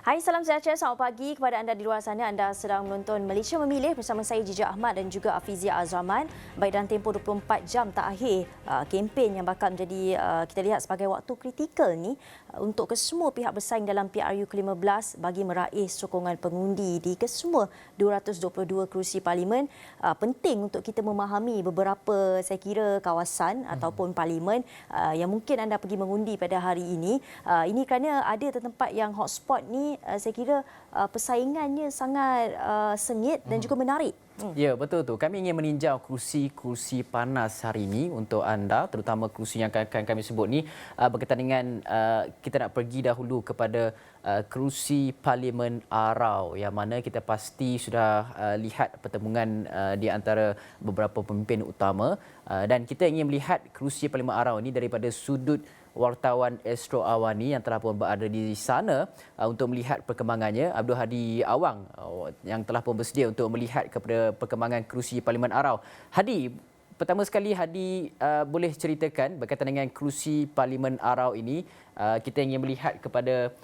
Hai, salam sejahtera. Selamat pagi kepada anda di luar sana. Anda sedang menonton Malaysia Memilih bersama saya Jija Ahmad dan juga Afizia Azraman. Baik, dalam tempoh 24 jam terakhir, kempen yang bakal menjadi kita lihat sebagai waktu kritikal ni untuk kesemua pihak bersaing dalam PRU ke-15 bagi meraih sokongan pengundi di kesemua 222 kerusi parlimen. Penting untuk kita memahami beberapa, saya kira, kawasan ataupun parlimen yang mungkin anda pergi mengundi pada hari ini. Ini kerana ada tempat yang hotspot ni saya kira persaingannya sangat sengit dan juga menarik. Ya, betul tu. Kami ingin meninjau kerusi-kerusi panas hari ini untuk anda, terutama kerusi yang akan kami sebut ni berkaitan dengan kita nak pergi dahulu kepada kerusi Parlimen Arau yang mana kita pasti sudah lihat pertemuan di antara beberapa pemimpin utama dan kita ingin melihat kerusi Parlimen Arau ini daripada sudut wartawan Astro Awani yang telah pun berada di sana untuk melihat perkembangannya. Abdul Hadi Awang yang telah pun bersedia untuk melihat kepada perkembangan kerusi Parlimen Arau. Hadi, pertama sekali Hadi boleh ceritakan berkaitan dengan kerusi Parlimen Arau ini. Kita ingin melihat kepada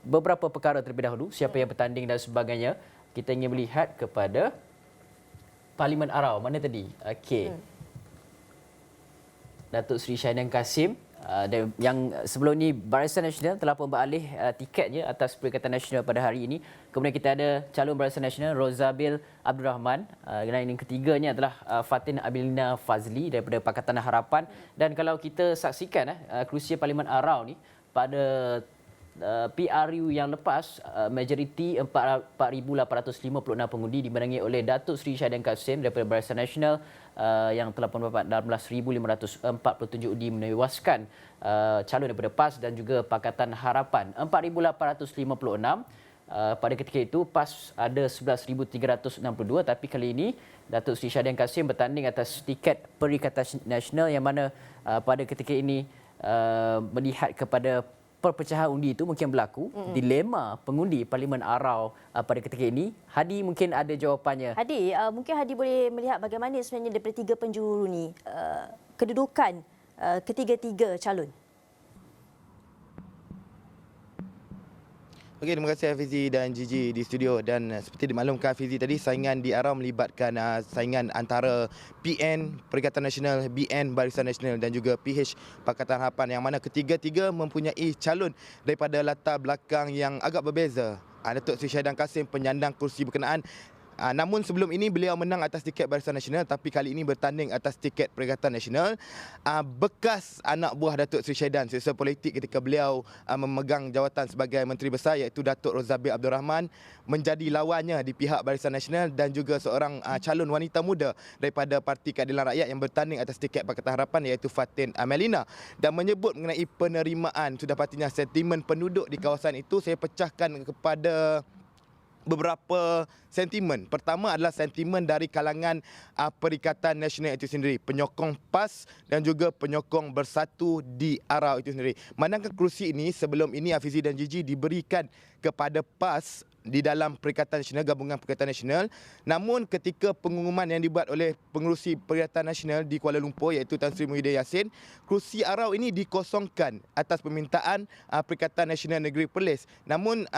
beberapa perkara terlebih dahulu, siapa yang bertanding dan sebagainya. Kita ingin melihat kepada Parlimen Arau. Mana tadi? Okey. Datuk Seri Shahidan Kassim yang sebelum ini Barisan Nasional telah pun beralih tiketnya atas Perikatan Nasional pada hari ini. Kemudian kita ada calon Barisan Nasional Rozabil Abdul Rahman. Dan yang ketiganya adalah Fatin Abilina Fazli daripada Pakatan Harapan. Dan kalau kita saksikan kerusi Parlimen Arau ni pada PRU yang lepas, majoriti 4,856 pengundi dimenangi oleh Datuk Seri Shahidan Kassim daripada Barisan Nasional yang telah pun dapat 16,547 undi menewaskan calon daripada PAS dan juga Pakatan Harapan. 4,856 pada ketika itu PAS ada 11,362, tapi kali ini Datuk Seri Shahidan Kassim bertanding atas tiket Perikatan Nasional yang mana pada ketika ini melihat kepada perpecahan undi itu mungkin berlaku. Dilema pengundi Parlimen Arau pada ketika ini. Hadi mungkin ada jawapannya. Hadi, mungkin Hadi boleh melihat bagaimana sebenarnya daripada tiga penjuru ni kedudukan ketiga-tiga calon. Okey, terima kasih Hafizi dan Gigi di studio. Dan seperti dimaklumkan Hafizi tadi, saingan di Arau melibatkan saingan antara PN Perikatan Nasional, BN Barisan Nasional dan juga PH Pakatan Harapan yang mana ketiga-tiga mempunyai calon daripada latar belakang yang agak berbeza. Datuk Seri Shahidan Kassim penyandang kursi berkenaan. Namun sebelum ini beliau menang atas tiket Barisan Nasional, tapi kali ini bertanding atas tiket Perikatan Nasional. Bekas anak buah Datuk Seri Shahidan semasa politik ketika beliau memegang jawatan sebagai Menteri Besar iaitu Datuk Rozabil Abdul Rahman menjadi lawannya di pihak Barisan Nasional dan juga seorang calon wanita muda daripada Parti Keadilan Rakyat yang bertanding atas tiket Pakatan Harapan iaitu Fatin Amelina, dan menyebut mengenai penerimaan sudah pastinya sentimen penduduk di kawasan itu. Saya pecahkan kepada beberapa sentimen. Pertama adalah sentimen dari kalangan Perikatan Nasional itu sendiri, penyokong PAS dan juga penyokong Bersatu di Arau itu sendiri. Manakah kerusi ini sebelum ini Hafizi dan Gigi diberikan kepada PAS di dalam Perikatan Nasional, Gabungan Perikatan Nasional. Namun ketika pengumuman yang dibuat oleh pengerusi Perikatan Nasional di Kuala Lumpur iaitu Tan Sri Muhyiddin Yassin, kerusi Arau ini dikosongkan atas permintaan Perikatan Nasional Negeri Perlis. Namun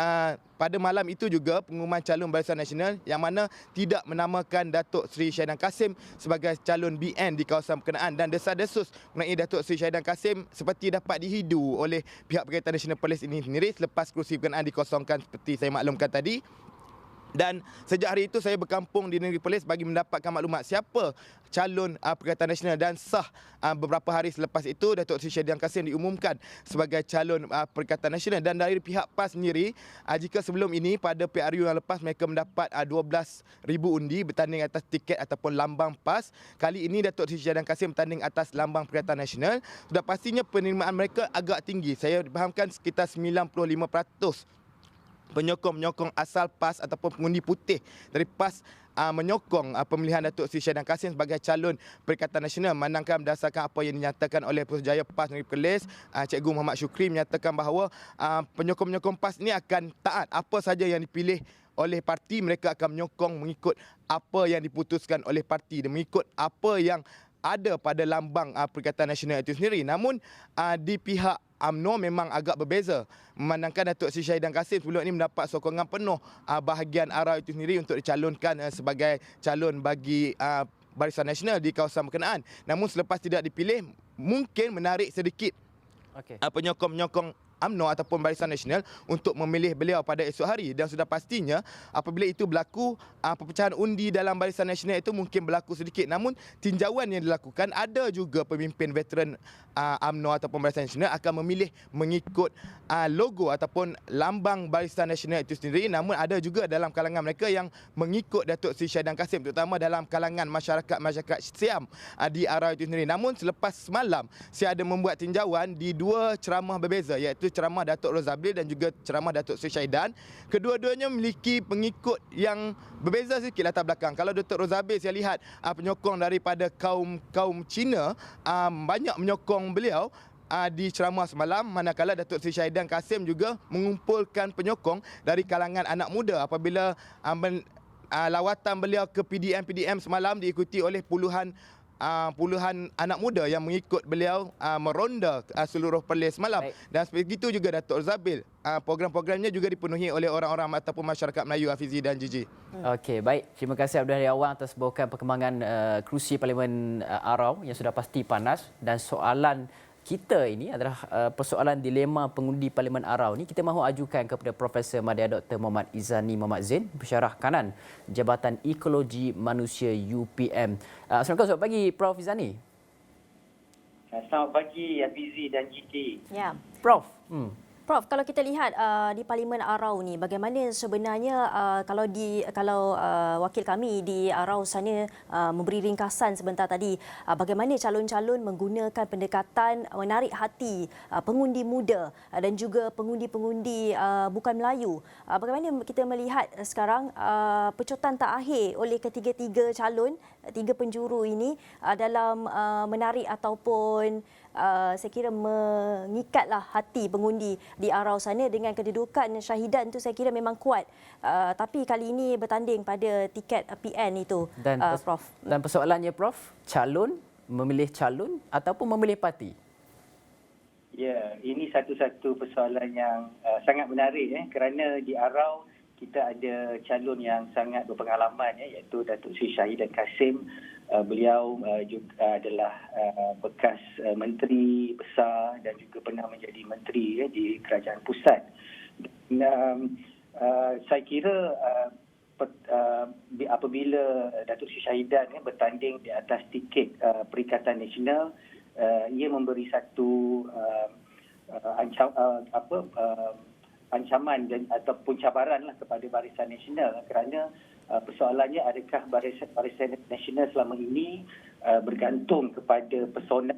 pada malam itu juga pengumuman calon Barisan Nasional yang mana tidak menamakan Datuk Seri Shahidan Kassim sebagai calon BN di kawasan berkenaan, dan desas-desus mengenai Datuk Seri Shahidan Kassim seperti dapat dihidu oleh pihak Perikatan Nasional Perlis ini sendiri selepas kerusi berkenaan dikosongkan seperti saya maklumkan tadi. Dan sejak hari itu saya berkampung di Negeri Perlis bagi mendapatkan maklumat siapa calon Perikatan Nasional, dan sah beberapa hari selepas itu Datuk Seri Shahidan Kassim diumumkan sebagai calon Perikatan Nasional. Dan dari pihak PAS sendiri, jika sebelum ini pada PRU yang lepas mereka mendapat 12,000 undi bertanding atas tiket ataupun lambang PAS, kali ini Datuk Seri Shahidan Kassim bertanding atas lambang Perikatan Nasional. Sudah pastinya penerimaan mereka agak tinggi. Saya fahamkan sekitar 95% penyokong asal PAS ataupun pengundi putih dari PAS menyokong pemilihan Datuk Seri Shahidan Kassim sebagai calon Perikatan Nasional, manakala berdasarkan apa yang dinyatakan oleh Pesuruhjaya PAS Negeri Perlis, Cikgu Muhammad Syukri menyatakan bahawa penyokong-penyokong PAS ini akan taat apa saja yang dipilih oleh parti. Mereka akan menyokong mengikut apa yang diputuskan oleh parti dan mengikut apa yang ada pada lambang Perikatan Nasional itu sendiri. Namun di pihak UMNO memang agak berbeza, memandangkan Datuk Seri Syahidan Kasim sebelum ini mendapat sokongan penuh bahagian ARAU itu sendiri untuk dicalonkan sebagai calon bagi Barisan Nasional di kawasan berkenaan. Namun selepas tidak dipilih, mungkin menarik sedikit penyokong-penyokong UMNO ataupun Barisan Nasional untuk memilih beliau pada esok hari, dan sudah pastinya apabila itu berlaku, perpecahan undi dalam Barisan Nasional itu mungkin berlaku sedikit. Namun tinjauan yang dilakukan, ada juga pemimpin veteran UMNO ataupun Barisan Nasional akan memilih mengikut logo ataupun lambang Barisan Nasional itu sendiri. Namun ada juga dalam kalangan mereka yang mengikut Datuk Seri Syahidan Kasim, terutama dalam kalangan masyarakat Siam di ARAU itu sendiri. Namun selepas semalam, saya ada membuat tinjauan di dua ceramah berbeza, iaitu ceramah Datuk Rozabil dan juga ceramah Datuk Seri Syahidan. Kedua-duanya memiliki pengikut yang berbeza sedikit latar belakang. Kalau Datuk Rozabil, saya lihat penyokong daripada kaum Cina banyak menyokong beliau di ceramah semalam, manakala Datuk Seri Syahidan Kasim juga mengumpulkan penyokong dari kalangan anak muda apabila lawatan beliau ke PDM semalam diikuti oleh puluhan anak muda yang mengikut beliau meronda seluruh Perlis semalam. Baik. Dan begitu juga Datuk Zabil. Program-programnya juga dipenuhi oleh orang-orang ataupun masyarakat Melayu, Hafizi dan Gigi. Okey, baik. Terima kasih Abdul Hari Awang atas bawakan perkembangan kerusi Parlimen ARAU yang sudah pasti panas, dan soalan kita ini adalah persoalan dilema pengundi Parlimen ARAU ni kita mahu ajukan kepada Profesor Madya Dr. Muhammad Izzani Muhammad Zain, pensyarah kanan Jabatan Ekologi Manusia UPM. Assalamualaikum, selamat pagi Prof Izzani. Selamat pagi Hafizi dan Gigi. Ya. Prof. Prof, kalau kita lihat di Parlimen ARAU ni, bagaimana sebenarnya kalau wakil kami di ARAU sana memberi ringkasan sebentar tadi, bagaimana calon-calon menggunakan pendekatan menarik hati pengundi muda dan juga pengundi-pengundi bukan Melayu. Bagaimana kita melihat sekarang pecotan terakhir oleh ketiga-tiga calon, tiga penjuru ini dalam menarik ataupun saya kira mengikatlah hati pengundi di ARAU sana dengan kedudukan Syahidan tu saya kira memang kuat. Tapi kali ini bertanding pada tiket PN itu, Prof. Dan persoalannya Prof, calon memilih calon ataupun memilih parti? Ya, ini satu-satu persoalan yang sangat menarik kerana di ARAU kita ada calon yang sangat berpengalaman iaitu Datuk Seri Syahidan Kasim. Beliau juga adalah bekas menteri besar dan juga pernah menjadi menteri di kerajaan pusat. Saya kira apabila Datuk Seri Syahidan bertanding di atas tiket Perikatan Nasional, ia memberi satu ancaman dan ataupun cabaranlah kepada Barisan Nasional, kerana persoalannya adakah Barisan Nasional selama ini bergantung kepada persona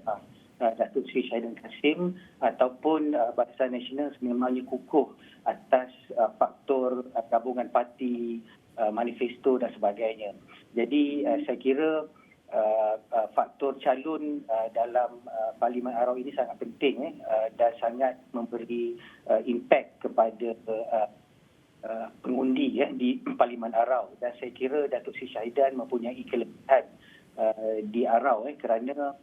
Datuk Seri Syahidan Kasim ataupun Barisan Nasional sememangnya kukuh atas faktor gabungan parti, manifesto dan sebagainya. Jadi saya kira faktor calon dalam Parlimen ARAU ini sangat penting dan sangat memberi impak kepada pengundi di Parlimen ARAU. Dan saya kira Datuk Seri Syahidan mempunyai kelebihan di ARAU kerana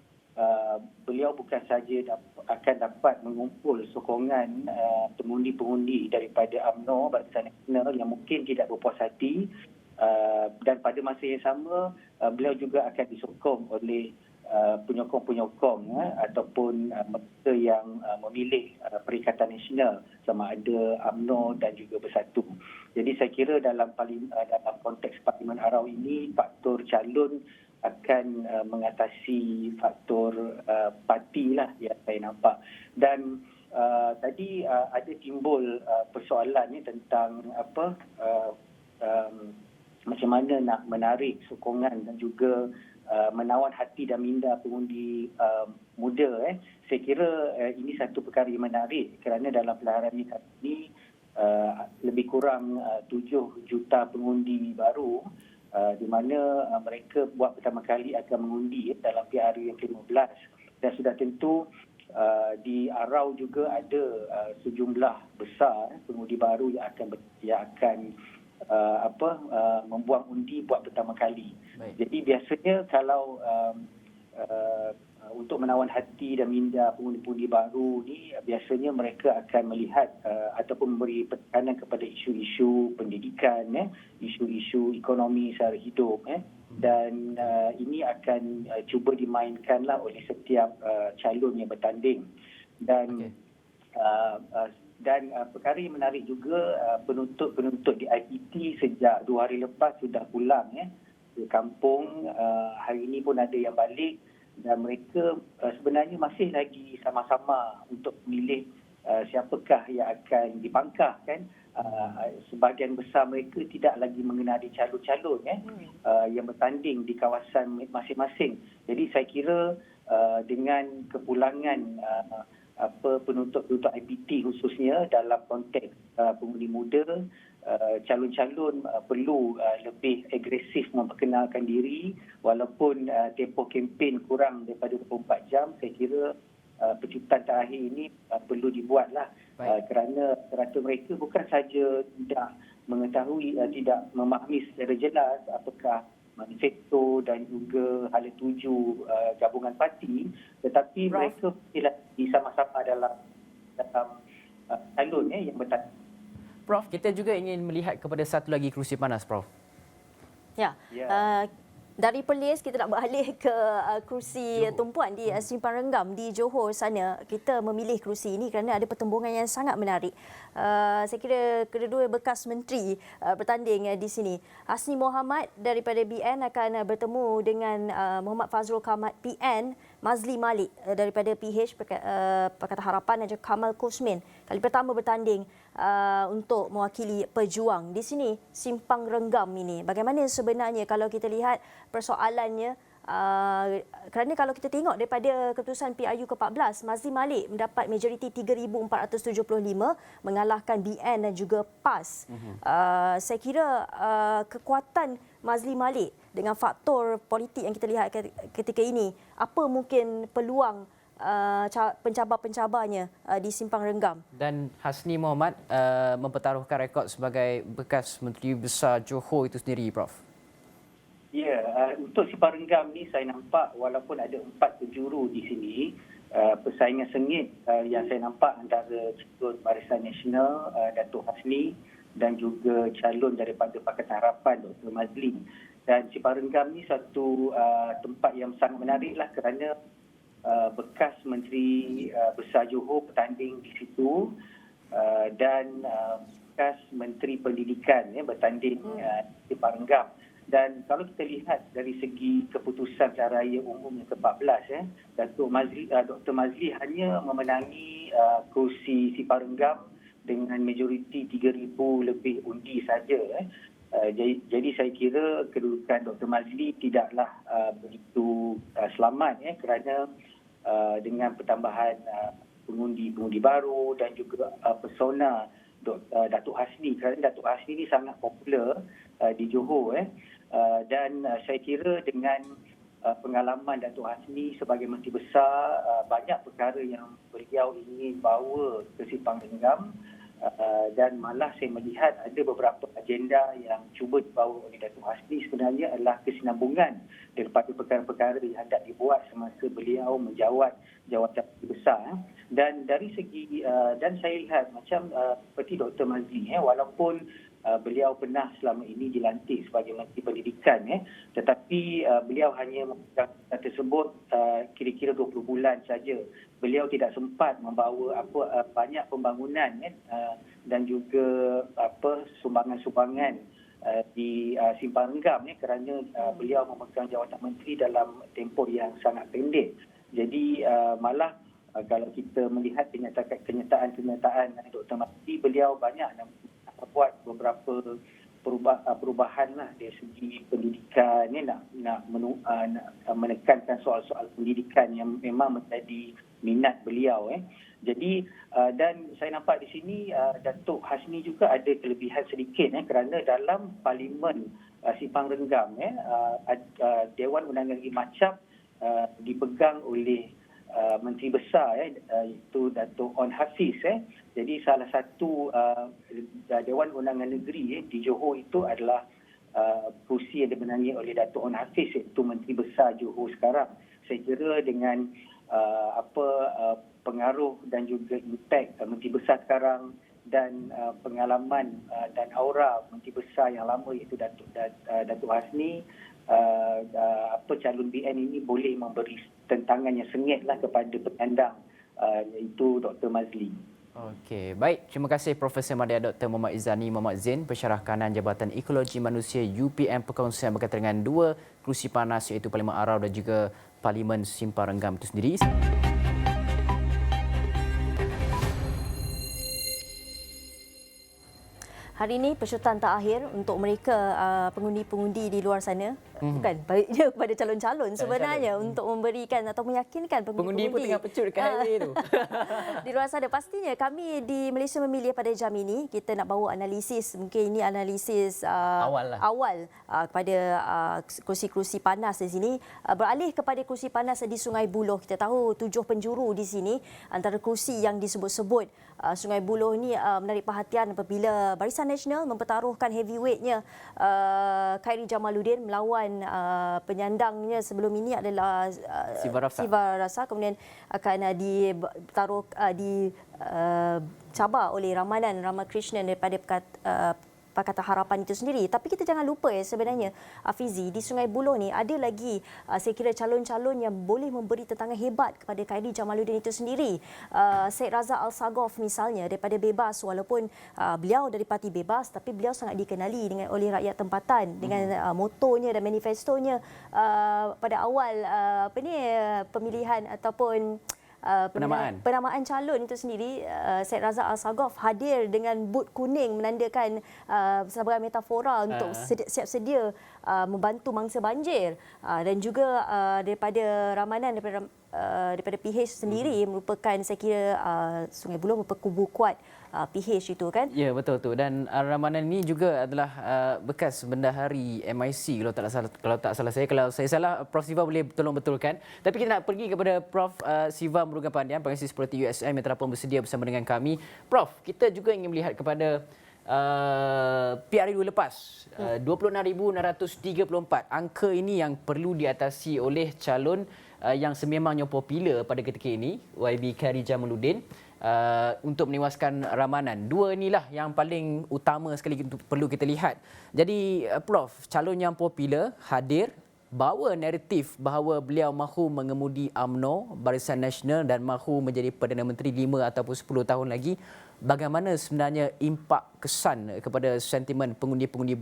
beliau bukan saja akan dapat mengumpul sokongan pengundi-pengundi daripada UMNO, Barisan Nasional yang mungkin tidak berpuas hati, dan pada masa yang sama beliau juga akan disokong oleh penyokong-penyokong ataupun mereka yang memilih Perikatan Nasional sama ada UMNO dan juga Bersatu. Jadi saya kira dalam konteks Parlimen ARAU ini faktor calon akan mengatasi faktor parti lah yang saya nampak. Dan tadi ada timbul persoalan tentang macam mana nak menarik sokongan dan juga menawan hati dan minda pengundi muda. Saya kira ini satu perkara yang menarik kerana dalam pelaharan ini lebih kurang 7 juta pengundi baru di mana mereka buat pertama kali akan mengundi dalam PRU yang ke-15, dan sudah tentu di ARAU juga ada sejumlah besar pengundi baru yang akan membuang undi buat pertama kali. Baik. Jadi biasanya kalau untuk menawan hati dan minda pengundi-pengundi baru ni, biasanya mereka akan melihat ataupun memberi tekanan kepada isu-isu pendidikan, isu-isu ekonomi sehari hidup, dan ini akan cuba dimainkanlah oleh setiap calon yang bertanding. Dan perkara yang menarik juga, penuntut-penuntut di IPT sejak 2 hari lepas sudah pulang ke kampung. Hari ini pun ada yang balik dan mereka sebenarnya masih lagi sama-sama untuk memilih siapakah yang akan dipangkah kan. Sebahagian besar mereka tidak lagi mengenali calon-calon yang bertanding di kawasan masing-masing. Jadi saya kira dengan kepulangan penuntut-penuntut IPT khususnya dalam konteks pengundi muda, calon-calon perlu lebih agresif memperkenalkan diri walaupun tempoh kempen kurang daripada 24 jam. Saya kira pecutan terakhir ini perlu dibuatlah kerana rata mereka bukan saja tidak mengetahui, tidak memahami secara jelas apakah manifesto dan juga hala tuju gabungan parti, tetapi mereka tidak sama-sama dalam calon yang bertanding. Prof, kita juga ingin melihat kepada satu lagi kerusi panas, Prof. Ya. Dari Perlis kita nak beralih ke kerusi tumpuan di Simpang Renggam di Johor sana. Kita memilih kerusi ini kerana ada pertembungan yang sangat menarik. Saya kira kedua-dua bekas menteri bertanding di sini. Hasni Mohamad daripada BN akan bertemu dengan Muhammad Fazrul Kamat PN, Mazli Malik daripada PH Pakatan Harapan dan juga Kamal Kusmin. Kali pertama bertanding untuk mewakili Pejuang di sini Simpang Renggam ini. Bagaimana sebenarnya kalau kita lihat persoalannya, kerana kalau kita tengok daripada keputusan PRU ke-14, Mazli Malik mendapat majoriti 3,475 mengalahkan BN dan juga PAS. Saya kira kekuatan Mazli Malik dengan faktor politik yang kita lihat ketika ini, apa mungkin peluang pencabar-pencabarnya di Simpang Renggam? Dan Hasni Mohamad mempertaruhkan rekod sebagai bekas Menteri Besar Johor itu sendiri, Prof. Ya, untuk Simpang Renggam ni saya nampak walaupun ada 4 penjuru di sini, persaingan sengit yang saya nampak antara calon Barisan Nasional Datuk Hasni dan juga calon daripada Pakatan Harapan Dr. Mazli. Dan Simpang Renggam ni satu tempat yang sangat menariklah kerana bekas Menteri Besar Johor bertanding di situ dan bekas Menteri Pendidikan bertanding di Simpang Renggam. Dan kalau kita lihat dari segi keputusan pilihan raya umum yang ke-14, Dr. Mazli hanya memenangi kerusi Simpang Renggam dengan majoriti 3,000 lebih undi saja. Jadi saya kira kedudukan Dr. Mazli tidaklah begitu selamat kerana dengan pertambahan pengundi-pengundi baru dan juga persona Datuk Hasni, kerana Datuk Hasni ini sangat popular di Johor dan saya kira dengan pengalaman Datuk Hasni sebagai Menteri Besar, banyak perkara yang beliau ingin bawa ke Simpang Renggam dan malah saya melihat ada beberapa agenda yang cuba dibawa oleh Datuk Hasni sebenarnya adalah kesinambungan daripada perkara-perkara yang hendak dibuat semasa beliau menjawat jawatan besar. Dan dari segi dan saya lihat macam seperti Dr. Mazli, walaupun beliau pernah selama ini dilantik sebagai Menteri Pendidikan, tetapi beliau hanya memegang tersebut kira-kira 20 bulan saja. Beliau tidak sempat membawa banyak pembangunan dan juga sumbangan-sumbangan di Simpang Renggam kerana beliau memegang jawatan menteri dalam tempoh yang sangat pendek. Jadi malah kalau kita melihat kenyataan Dr. Mazli, beliau banyak buat beberapa perubahan lah dari segi pendidikan, nak menekankan soal-soal pendidikan yang memang menjadi minat beliau. Jadi dan saya nampak di sini Datuk Hasni juga ada kelebihan sedikit kerana dalam Parlimen Simpang Renggam Dewan Undangan Negeri Macap dipegang oleh Menteri Besar iaitu Datuk On Hafiz. Jadi salah satu Dewan Undangan Negeri di Johor itu adalah kursi yang dimenangi oleh Datuk On Hafiz, iaitu Menteri Besar Johor sekarang. Saya kira dengan pengaruh dan juga impak Menteri Besar sekarang dan pengalaman dan aura Menteri Besar yang lama iaitu Datuk Hasni, calon BN ini boleh memberi tentangan yang sengitlah kepada penyandang iaitu Dr. Mazli. Okey, baik. Terima kasih Profesor Madya Dr. Muhammad Izzani Muhammad Zain, Pensyarah Kanan Jabatan Ekologi Manusia UPM Perkongsian berkaitan dengan 2 kerusi panas iaitu Parlimen Arau dan juga Parlimen Simpang Renggam itu sendiri. Hari ini pesyutan terakhir untuk mereka pengundi-pengundi di luar sana. Bukan, baiknya kepada calon-calon sebenarnya untuk memberikan atau meyakinkan Pengundi pun pengundi-pengundi tengah pecut dekat highway tu. di luar sana. Pastinya kami di Malaysia Memilih pada jam ini, kita nak bawa analisis, mungkin ini analisis awal kepada kerusi-kerusi panas di sini. Beralih kepada kerusi panas di Sungai Buloh. Kita tahu 7 penjuru di sini, antara kerusi yang disebut-sebut Sungai Buloh ni menarik perhatian apabila Barisan Nasional mempertaruhkan heavyweight-nya Khairy Jamaluddin melawan penyandangnya sebelum ini adalah Siva Rasa, kemudian akan dicabar oleh Ramanan Ramakrishnan daripada Pakatan Harapan itu sendiri. Tapi kita jangan lupa sebenarnya Fizi, di Sungai Buloh ni ada lagi saya kira calon-calon yang boleh memberi tentangan hebat kepada Khairy Jamaluddin itu sendiri. Syed Razak Al-Saghof misalnya daripada Bebas, walaupun beliau dari parti Bebas tapi beliau sangat dikenali oleh rakyat tempatan dengan motonya dan manifestonya pada awal pemilihan ataupun penamaan calon itu sendiri. Syed Razak Al-Saghof hadir dengan boot kuning menandakan sebagai metafora untuk siap sedia membantu mangsa banjir, dan juga daripada Ramanan daripada PH sendiri merupakan, saya kira Sungai Buloh merupakan kubu kuat PH itu kan. Ya, betul tu. Dan Ramanan ini juga adalah bekas bendahari MIC kalau tak salah saya. Kalau saya salah, Prof Siva boleh tolong betulkan. Tapi kita nak pergi kepada Prof Siva Murugan Pandian, Pengasas Sekuriti USM yang telah pun bersedia bersama dengan kami. Prof, kita juga ingin melihat kepada PRU lepas 26,634. Angka ini yang perlu diatasi oleh calon yang sememangnya popular pada ketika ini, YB Khairy Jamaluddin, untuk menewaskan Ramanan. 2 inilah yang paling utama sekali perlu kita lihat. Jadi Prof, calon yang popular hadir bawa naratif bahawa beliau mahu mengemudi UMNO, Barisan Nasional, dan mahu menjadi Perdana Menteri 5 ataupun 10 tahun lagi. Bagaimana sebenarnya impak kesan kepada sentimen pengundi-pengundi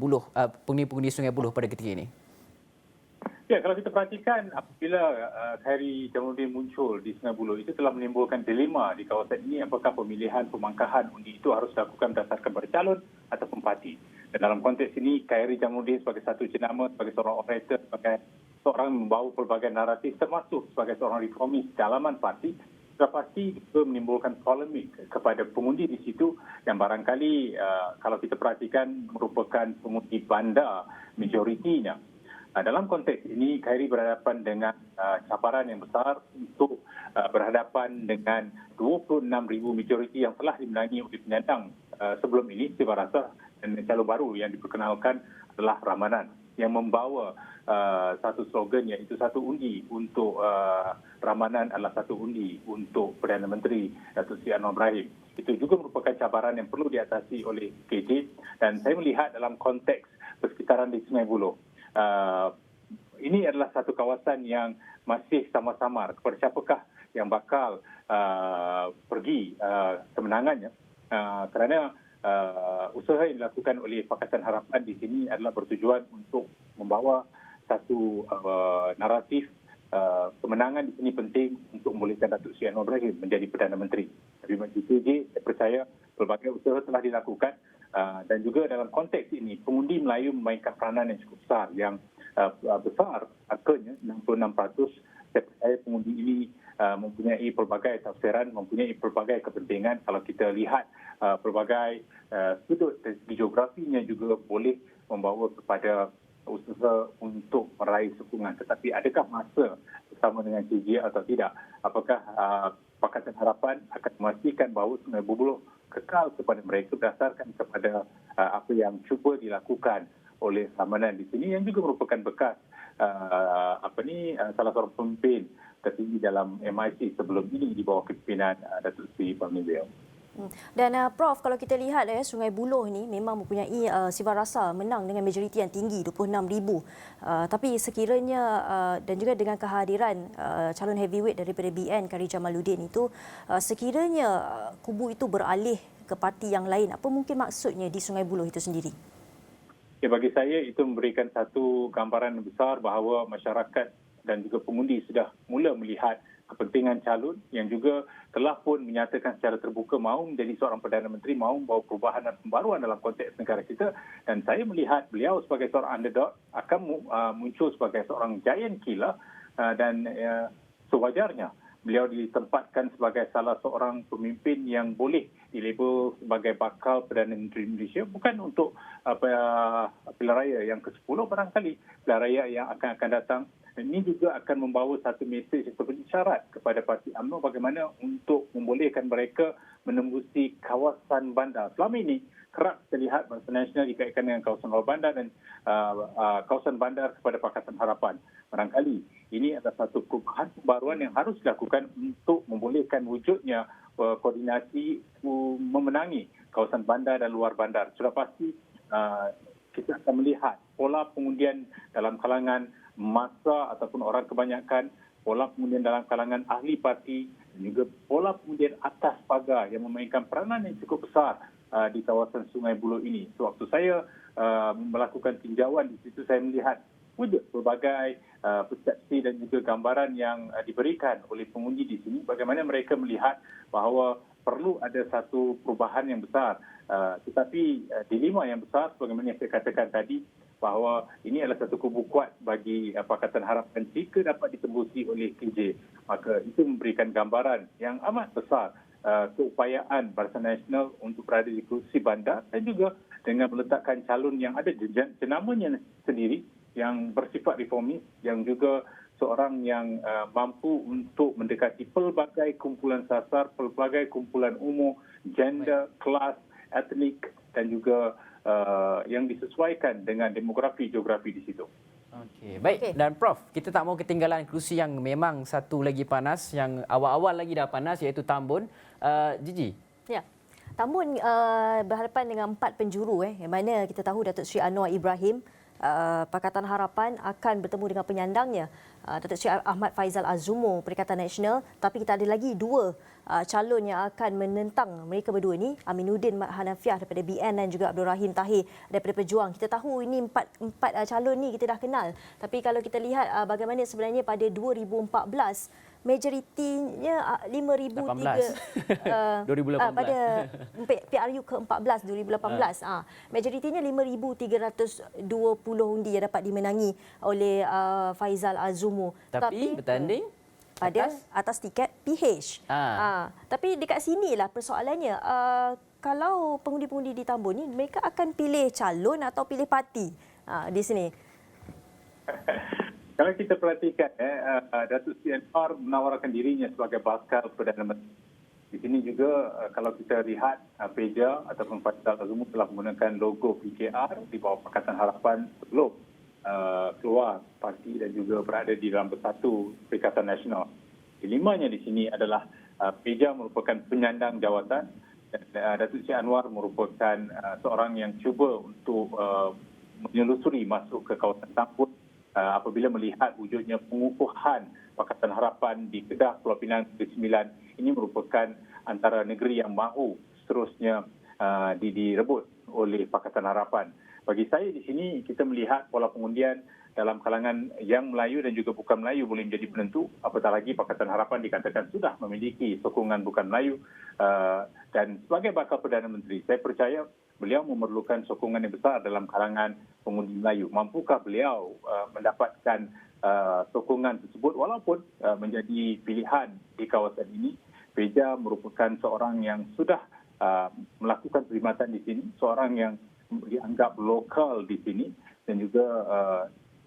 Sungai Buloh pada ketika ini? Ya, kalau kita perhatikan apabila Khairy Jamaluddin muncul di Sungai Buloh, itu telah menimbulkan dilema di kawasan ini, apakah pemilihan pemangkahan undi itu harus dilakukan berdasarkan bercalon ataupun parti. Dan dalam konteks ini, Khairy Jamaluddin sebagai satu jenama, sebagai seorang operator, sebagai seorang membawa pelbagai naratif, termasuk sebagai seorang reformis dalaman parti, sudah pasti itu menimbulkan polemik kepada pengundi di situ yang barangkali kalau kita perhatikan merupakan pengundi bandar majoritinya. Dalam konteks ini, Khairy berhadapan dengan cabaran yang besar untuk berhadapan dengan 26,000 majoriti yang telah dimenangi oleh penyandang sebelum ini, Siva Rasa, dan calon baru yang diperkenalkan adalah Ramanan, yang membawa satu slogan iaitu satu undi untuk Ramanan adalah satu undi untuk Perdana Menteri Datuk Seri Anwar Ibrahim. Itu juga merupakan cabaran yang perlu diatasi oleh KJ, dan saya melihat dalam konteks persekitaran di Sungai Buloh, ini adalah satu kawasan yang masih samar-samar kepada siapakah yang bakal pergi kemenangannya, kerana usaha yang dilakukan oleh Pakatan Harapan di sini adalah bertujuan untuk membawa satu naratif kemenangan di sini penting untuk membolehkan Datuk Seri Anwar Ibrahim menjadi Perdana Menteri. Tapi bagi KJ, saya percaya pelbagai usaha telah dilakukan. Dan juga dalam konteks ini, pengundi Melayu memainkan peranan yang cukup besar, yang besar angkanya 66%. Saya percaya pengundi ini mempunyai pelbagai tafsiran, mempunyai pelbagai kepentingan. Kalau kita lihat pelbagai sudut dari segi geografinya juga boleh membawa kepada usaha untuk meraih sokongan. Tetapi adakah masa bersama dengan KJ atau tidak? Apakah Pakatan Harapan akan memastikan bahawa Sungai Buloh kekal kepada mereka berdasarkan kepada apa yang cuba dilakukan oleh Ramanan di sini, yang juga merupakan bekas salah seorang pemimpin tertinggi dalam MIC sebelum ini di bawah kepimpinan Datuk Seri Fahmi Beliau. Dan Prof, kalau kita lihat Sungai Buloh ni memang mempunyai sifat rasa menang dengan majoriti yang tinggi 26,000. Tapi sekiranya dan juga dengan kehadiran calon heavyweight daripada BN Kari Jamaluddin itu, sekiranya kubu itu beralih ke parti yang lain, apa mungkin maksudnya di Sungai Buloh itu sendiri? Ya, bagi saya itu memberikan satu gambaran besar bahawa masyarakat dan juga pengundi sudah mula melihat kepentingan calon yang juga telah pun menyatakan secara terbuka mahu menjadi seorang Perdana Menteri, mahu membawa perubahan dan pembaruan dalam konteks negara kita. Dan saya melihat beliau sebagai seorang underdog akan muncul sebagai seorang giant killer dan sewajarnya beliau ditempatkan sebagai salah seorang pemimpin yang boleh dilabel sebagai bakal Perdana Menteri Malaysia, bukan untuk pilihan raya yang ke-10 barangkali, pilihan raya yang akan datang. Ini juga akan membawa satu mesej seperti syarat kepada Parti UMNO bagaimana untuk membolehkan mereka menembusi kawasan bandar. Selama ini kerap terlihat Barisan Nasional dikaitkan dengan kawasan luar bandar dan kawasan bandar kepada Pakatan Harapan. Barangkali ini adalah satu pembaruan yang harus dilakukan untuk membolehkan wujudnya koordinasi memenangi kawasan bandar dan luar bandar. Sudah pasti kita akan melihat pola pengundian dalam kalangan masa ataupun orang kebanyakan, pola pengundian dalam kalangan ahli parti dan juga pola pengundian atas pagar yang memainkan peranan yang cukup besar di kawasan Sungai Buloh ini. Sewaktu saya melakukan tinjauan di situ, saya melihat wujud berbagai persepsi dan juga gambaran yang diberikan oleh pengundi di sini, bagaimana mereka melihat bahawa perlu ada satu perubahan yang besar. Tetapi dilema yang besar, sebagaimana yang saya katakan tadi, bahawa ini adalah satu kubu kuat bagi Pakatan Harapan jika dapat ditembusi oleh KJ. Maka itu memberikan gambaran yang amat besar keupayaan Barisan Nasional untuk berada di kursi bandar dan juga dengan meletakkan calon yang ada jenamanya sendiri yang bersifat reformis, yang juga seorang yang mampu untuk mendekati pelbagai kumpulan sasar, pelbagai kumpulan umur, gender, kelas, etnik dan juga yang disesuaikan dengan demografi, geografi di situ. Okey, baik. Dan Prof, kita tak mahu ketinggalan kerusi yang memang satu lagi panas, yang awal-awal lagi dah panas, iaitu Tambun. Gigi. Ya. Tambun berhadapan dengan 4 penjuru yang mana kita tahu Datuk Seri Anwar Ibrahim Pakatan Harapan akan bertemu dengan penyandangnya Datuk Seri Ahmad Faizal Azumo Perikatan Nasional, tapi kita ada lagi 2 calon yang akan menentang mereka berdua ni, Aminuddin Mat Hanafiah daripada BN dan juga Abdul Rahim Tahir daripada Pejuang. Kita tahu ini empat calon ni kita dah kenal, tapi kalau kita lihat bagaimana sebenarnya pada 2014 majoritinya 5,003 2018 pada PRU ke-14 2018 majoritinya 5,320 undi yang dapat dimenangi oleh Faizal Azumo, tapi bertanding pada atas tiket PH. Tapi dekat sinilah persoalannya, kalau pengundi-pengundi di Tambun ni mereka akan pilih calon atau pilih parti di sini. Kalau kita perhatikan, Datuk Seri Anwar menawarkan dirinya sebagai bakal Perdana Menteri. Di sini juga kalau kita lihat Peja ataupun Faizal Azumo telah menggunakan logo PKR di bawah Pakatan Harapan sebelum keluar parti dan juga berada di dalam bersatu Perikatan Nasional. Kelimanya di sini adalah Peja merupakan penyandang jawatan dan Datuk Seri Anwar merupakan seorang yang cuba untuk menyelusuri masuk ke kawasan Tambun apabila melihat wujudnya pengukuhan Pakatan Harapan di Kedah, Pulau Pinang ke-9. Ini merupakan antara negeri yang mahu seterusnya direbut oleh Pakatan Harapan. Bagi saya di sini kita melihat pola pengundian dalam kalangan yang Melayu dan juga bukan Melayu boleh menjadi penentu, apatah lagi Pakatan Harapan dikatakan sudah memiliki sokongan bukan Melayu dan sebagai bakal Perdana Menteri, saya percaya beliau memerlukan sokongan yang besar dalam kalangan pengundi Melayu. Mampukah beliau mendapatkan sokongan tersebut walaupun menjadi pilihan di kawasan ini? Peja merupakan seorang yang sudah melakukan perkhidmatan di sini, seorang yang dianggap lokal di sini dan juga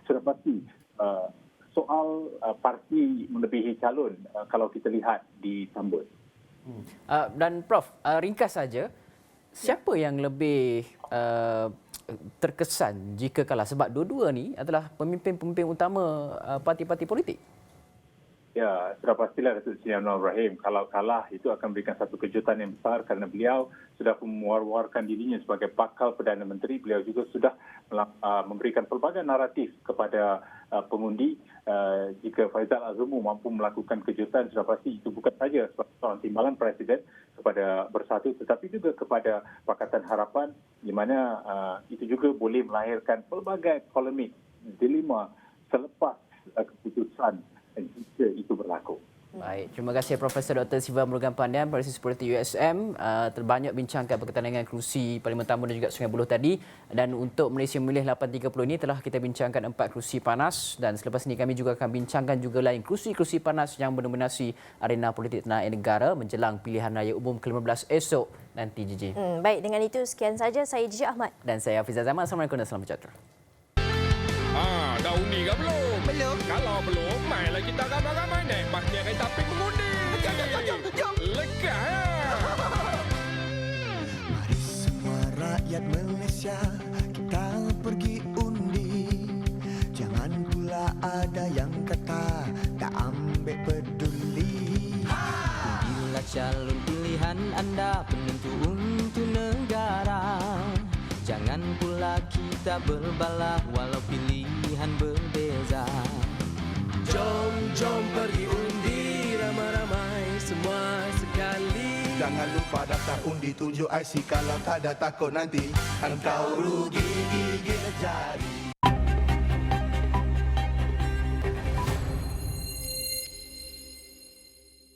sudah pasti soal parti melebihi calon kalau kita lihat di Tambun. Dan Prof, ringkas saja, siapa yang lebih terkesan jika kalah? Sebab dua-dua ni adalah pemimpin-pemimpin utama parti-parti politik. Ya, sudah pastilah Datuk Seri Anwar Ibrahim kalau kalah itu akan memberikan satu kejutan yang besar kerana beliau sudah memuar-warkan dirinya sebagai bakal Perdana Menteri. Beliau juga sudah memberikan pelbagai naratif kepada pengundi. Jika Faizal Azumu mampu melakukan kejutan, sudah pasti itu bukan saja seorang timbalan Presiden kepada Bersatu tetapi juga kepada Pakatan Harapan di mana itu juga boleh melahirkan pelbagai polemik, dilema selepas keputusan jika itu berlaku. Baik, terima kasih Profesor Dr. Siva Murugan Pandian, Pengarah Politik USM. Terbanyak bincangkan berkaitan dengan kerusi Parlimen Tamu dan juga Sungai Buloh tadi. Dan untuk Malaysia Memilih 8.30 ini telah kita bincangkan 4 kerusi panas. Dan selepas ini kami juga akan bincangkan juga lain kerusi-kerusi panas yang mendominasi arena politik tanah air negara menjelang pilihan raya umum ke-15 esok nanti, Gigi. Baik, dengan itu sekian saja. Saya Gigi Ahmad. Dan saya Hafizah Zaman. Assalamualaikum dan salam sejahtera. Dah undi ke belum? Belum. Kalau belum, mainlah kita ramai-ramai naik basnya kereta api mengundi. Jom. Legah ya. Mari semua rakyat Malaysia kita pergi undi. Jangan pula ada yang kata tak ambil peduli. Undilah calon pilihan anda penentu untuk negara. Jangan pula kita berbalah walau pilihan berbeza. Jom pergi undi ramai-ramai semua sekali. Jangan lupa daftar undi, tunjuk IC kalau tak ada takut nanti engkau rugi.